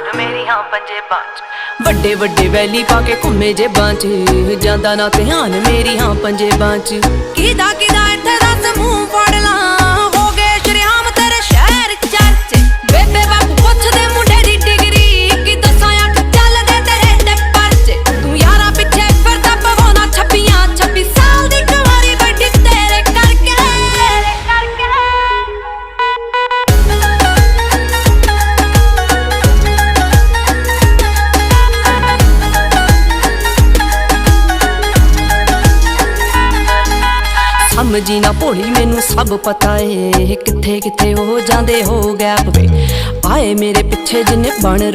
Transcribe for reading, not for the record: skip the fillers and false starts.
ਧਿਆਨ ਮੇਰੀ ਹਾਂ ਪੰਜੇਬਾਂ ਚ। ਵੱਡੇ ਵੱਡੇ ਵੈਲੀ ਪਾ ਕੇ ਘੁੰਮੇ ਜੇਬਾਂ ਚ, ਜਾਂਦਾ ਨਾ ਧਿਆਨ ਮੇਰੀ ਹਾਂ ਪੰਜੇਬਾਂ ਚ। ਕਿਦਾ ਕਿਦਾ ਇੱਥੇ ਦੱਸ ਮੂੰਹ ਫੜ ਲਾਂ, ਹੋ ਗਏ ਸ਼ਰੇਆਮ ਤੇਰੇ ਸ਼ਹਿਰ ਚਰਚੇ। ਬੇਬੇ ਬਾਪੂ ਪੁੱਛਦੇ ਮੁੰਡੇ ਦੀ ਡਿਗਰੀ, ਕੀ ਦੱਸਾਂ ਅੱਖ ਚੱਲਦੇ ਤੇਰੇ ਤੇ ਪਰਚੇ। ਤੂੰ ਯਾਰਾਂ ਪਿੱਛੇ ਫਿਰਦਾ ਪਵਾਉਣਾ ਛੱਬੀਆਂ, 26 ਸਾਲ ਦੀ ਕੁਆਰੀ ਵੱਡੀ ਤੇਰੇ ਕਰਕੇ। ਸਮਝੀ ਨਾ ਭੋਲੀ ਮੈਨੂੰ ਸਭ ਪਤਾ ਏ, ਕਿੱਥੇ ਕਿੱਥੇ ਹੋ ਜਾਂਦੇ ਹੋ ਗੈਪ ਵੇ। ਆਏ ਮੇਰੇ ਪਿੱਛੇ ਜਿੰਨੇ ਬਣ